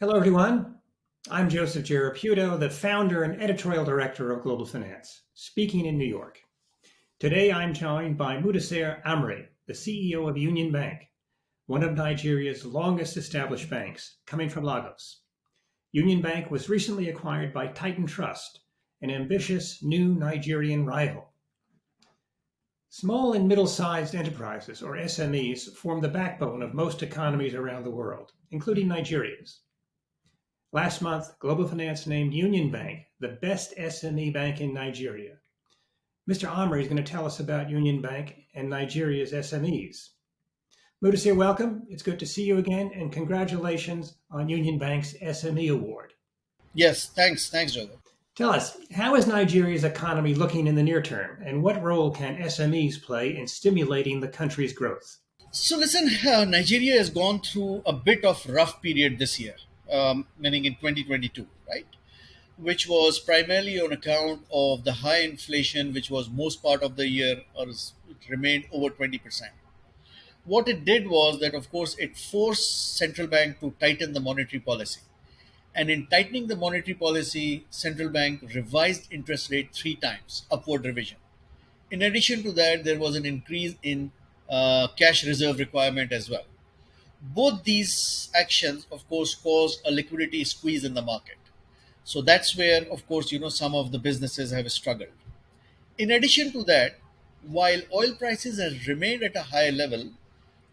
Hello, everyone. I'm Joseph Giarraputo, the founder and editorial director of Global Finance, speaking in New York. Today, I'm joined by Mudassir Amray, the CEO of Union Bank, one of Nigeria's longest established banks, coming from Lagos. Union Bank was recently acquired by Titan Trust, an ambitious new Nigerian rival. Small and middle-sized enterprises, or SMEs, form the backbone of most economies around the world, including Nigeria's. Last month, Global Finance named Union Bank the best SME bank in Nigeria. Mr. Amri is going to tell us about Union Bank and Nigeria's SMEs. Mudassir, welcome. It's good to see you again, and congratulations on Union Bank's SME Award. Yes, thanks, Joseph. Tell us, how is Nigeria's economy looking in the near term, and what role can SMEs play in stimulating the country's growth? So listen, Nigeria has gone through a bit of rough period this year, meaning in 2022, right? Which was primarily on account of the high inflation, which was most part of the year, it remained over 20%. What it did was that, of course, it forced central bank to tighten the monetary policy. And in tightening the monetary policy, central bank revised interest rate three times, upward revision. In addition to that, there was an increase in cash reserve requirement as well. Both these actions, of course, caused a liquidity squeeze in the market. So that's where, of course, some of the businesses have struggled. In addition to that, while oil prices have remained at a high level,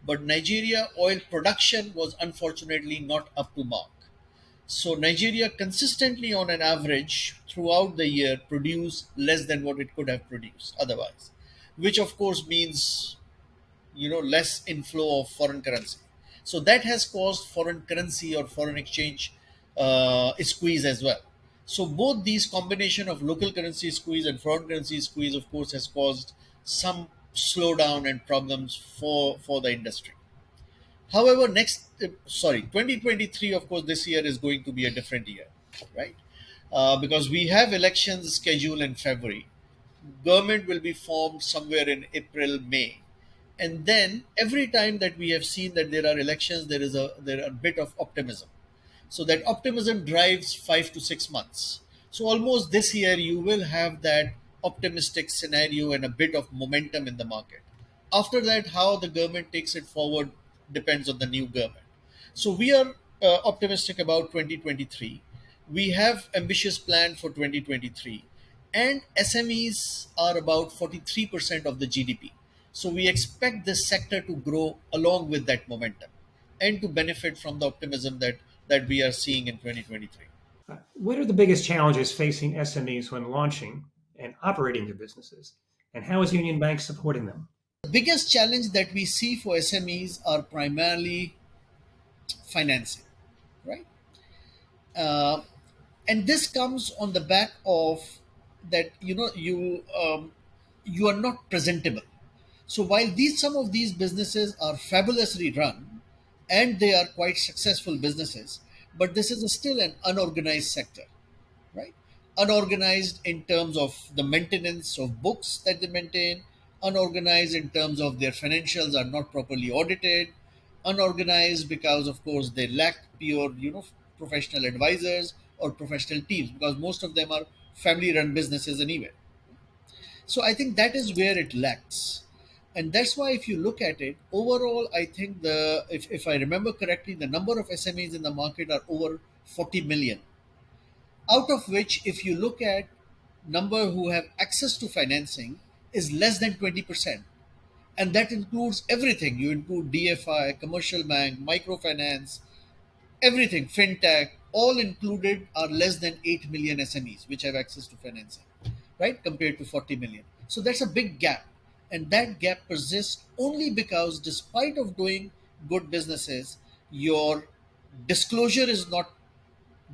but Nigeria oil production was unfortunately not up to mark. So Nigeria consistently, on an average, throughout the year, produced less than what it could have produced otherwise, which of course means less inflow of foreign currency. So that has caused foreign currency or foreign exchange squeeze as well. So both these combination of local currency squeeze and foreign currency squeeze, of course, has caused some slowdown and problems for the industry. However, 2023, of course, this year is going to be a different year, right? Because we have elections scheduled in February. Government will be formed somewhere in April, May. And then every time that we have seen that there are elections, there are a bit of optimism. So that optimism drives 5 to 6 months. So almost this year you will have that optimistic scenario and a bit of momentum in the market. After that, how the government takes it forward depends on the new government. So we are optimistic about 2023. We have ambitious plan for 2023, and SMEs are about 43% of the GDP. So we expect this sector to grow along with that momentum and to benefit from the optimism that we are seeing in 2023. What are the biggest challenges facing SMEs when launching and operating their businesses, and how is Union Bank supporting them? The biggest challenge that we see for SMEs are primarily financing, right? Uh, and this comes on the back of that you are not presentable. So while these some of these businesses are fabulously run and they are quite successful businesses, but this is still an unorganized sector, right? Unorganized in terms of the maintenance of books that they maintain, unorganized in terms of their financials are not properly audited, unorganized because, of course, they lack pure, professional advisors or professional teams because most of them are family run businesses anyway. So I think that is where it lacks. And that's why if you look at it, overall, I think if I remember correctly, the number of SMEs in the market are over 40 million, out of which if you look at number who have access to financing is less than 20%, and that includes everything. You include DFI, commercial bank, microfinance, everything, fintech, all included are less than 8 million SMEs which have access to financing, right, compared to 40 million. So that's a big gap, and that gap persists only because despite of doing good businesses, your disclosure is not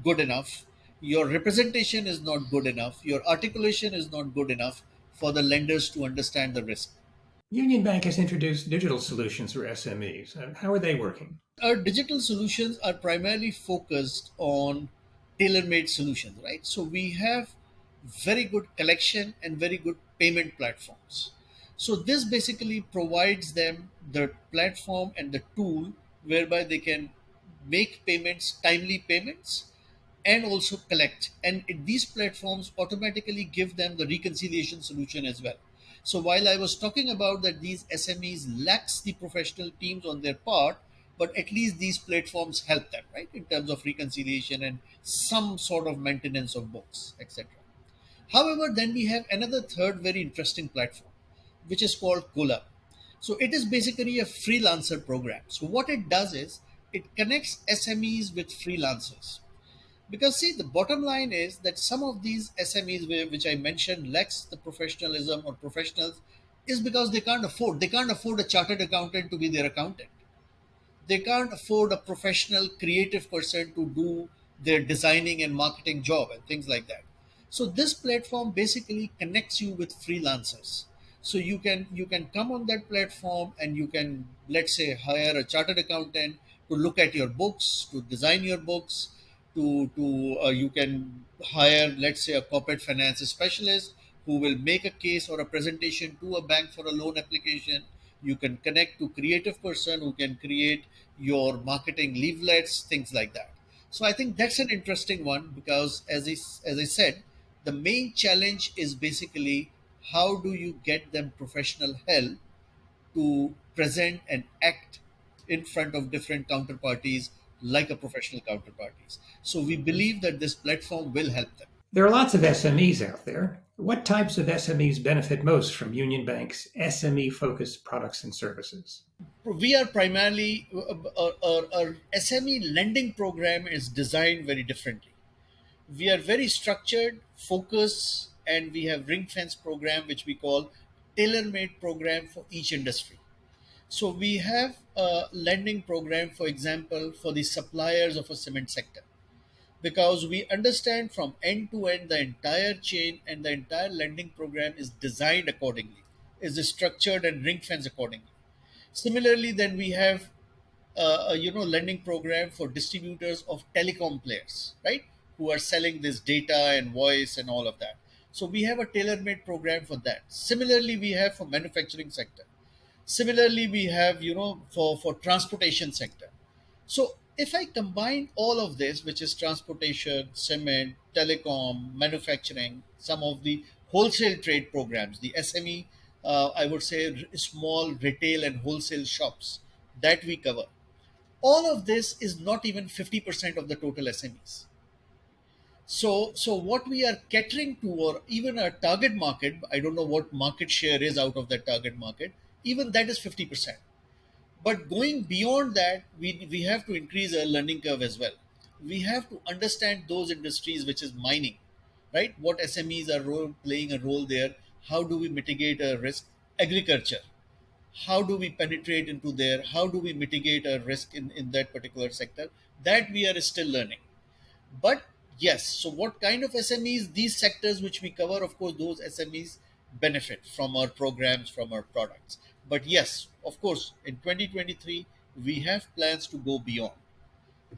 good enough, your representation is not good enough, your articulation is not good enough for the lenders to understand the risk. Union Bank has introduced digital solutions for SMEs. How are they working? Our digital solutions are primarily focused on tailor-made solutions, right? So we have very good collection and very good payment platforms. So this basically provides them the platform and the tool whereby they can make payments, timely payments, and also collect. And these platforms automatically give them the reconciliation solution as well. So while I was talking about that these SMEs lacks the professional teams on their part, but at least these platforms help them, right, in terms of reconciliation and some sort of maintenance of books, etc. However, then we have another third very interesting platform, which is called Collab. So it is basically a freelancer program. So what it does is it connects SMEs with freelancers. Because see, the bottom line is that some of these SMEs, which I mentioned, lacks the professionalism or professionals, is because they can't afford a chartered accountant to be their accountant. They can't afford a professional creative person to do their designing and marketing job and things like that. So this platform basically connects you with freelancers. So you can come on that platform and you can, let's say, hire a chartered accountant to look at your books, to design your books, to you can hire, let's say, a corporate finance specialist who will make a case or a presentation to a bank for a loan application. You can connect to creative person who can create your marketing leaflets, things like that. So I think that's an interesting one because as I said, the main challenge is basically how do you get them professional help to present and act in front of different counterparties like a professional counterparties. So we believe that this platform will help them. There are lots of SMEs out there. What types of SMEs benefit most from Union Bank's SME focused products and services? We are primarily our SME lending program is designed very differently. We are very structured, focused, and we have ring fence program which we call tailor made program for each industry. So we have a lending program, for example, for the suppliers of a cement sector, because we understand from end to end the entire chain, and the entire lending program is designed accordingly, is structured and ring fence accordingly. Similarly, then we have a lending program for distributors of telecom players, right, who are selling this data and voice and all of that. So we have a tailor-made program for that. Similarly, we have for manufacturing sector. Similarly, we have for transportation sector. So if I combine all of this, which is transportation, cement, telecom, manufacturing, some of the wholesale trade programs, the SME, I would say small retail and wholesale shops that we cover, all of this is not even 50% of the total SMEs. So what we are catering to, or even our target market, I don't know what market share is out of that target market, even that is 50%. But going beyond that, we have to increase our learning curve as well. We have to understand those industries, which is mining, right? What SMEs are playing a role there. How do we mitigate a risk? Agriculture, how do we penetrate into there, how do we mitigate a risk in that particular sector, that we are still learning. But yes, so what kind of SMEs, these sectors which we cover, of course those SMEs benefit from our programs, from our products. But yes, of course, in 2023 we have plans to go beyond,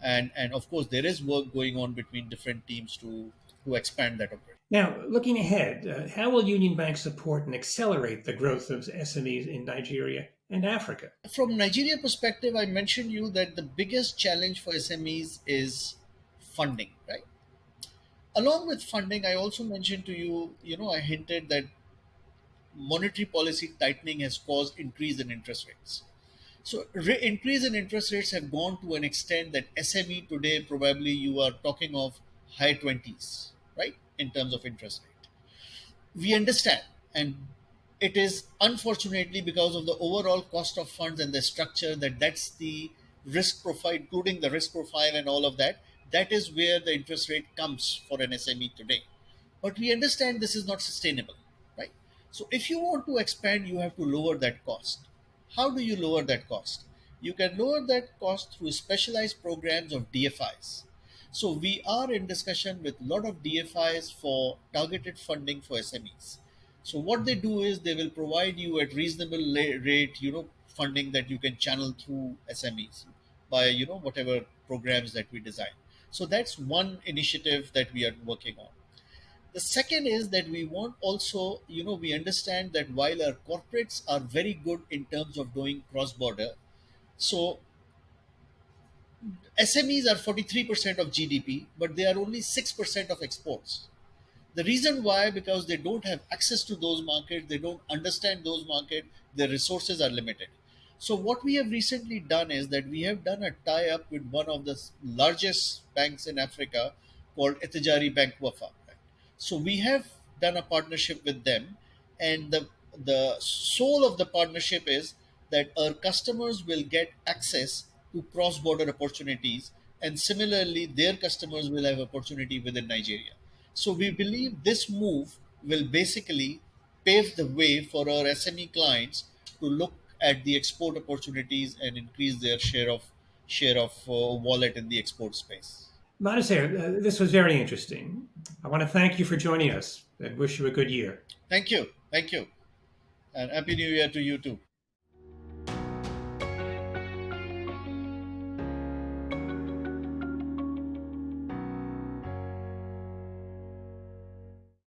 and of course there is work going on between different teams to expand that operation. Now, looking ahead, how will Union Bank support and accelerate the growth of SMEs in Nigeria and Africa? From Nigeria perspective, I mentioned you that the biggest challenge for SMEs is funding, right? Along with funding, I also mentioned to you, I hinted that monetary policy tightening has caused increase in interest rates. So increase in interest rates have gone to an extent that SME today probably you are talking of high 20s, right, in terms of interest rate. We understand, and it is unfortunately because of the overall cost of funds and the structure, that's the risk profile, including the risk profile and all of that, that is where the interest rate comes for an SME today. But we understand this is not sustainable, right? So if you want to expand, you have to lower that cost. How do you lower that cost? You can lower that cost through specialized programs of DFIs. So we are in discussion with a lot of DFIs for targeted funding for SMEs. So what they do is they will provide you at reasonable rate, funding that you can channel through SMEs by whatever programs that we design. So that's one initiative that we are working on. The second is that we want also, we understand that while our corporates are very good in terms of doing cross border, so SMEs are 43% of GDP, but they are only 6% of exports. The reason why, because they don't have access to those markets, they don't understand those markets, their resources are limited. So what we have recently done is that we have done a tie up with one of the largest banks in Africa called Etijari Bank Wafa. So we have done a partnership with them, and the soul of the partnership is that our customers will get access to cross border opportunities, and similarly their customers will have opportunity within Nigeria. So we believe this move will basically pave the way for our SME clients to look at the export opportunities and increase their share of wallet in the export space. Mudassir, this was very interesting. I want to thank you for joining us and wish you a good year. Thank you, and happy New Year to you too.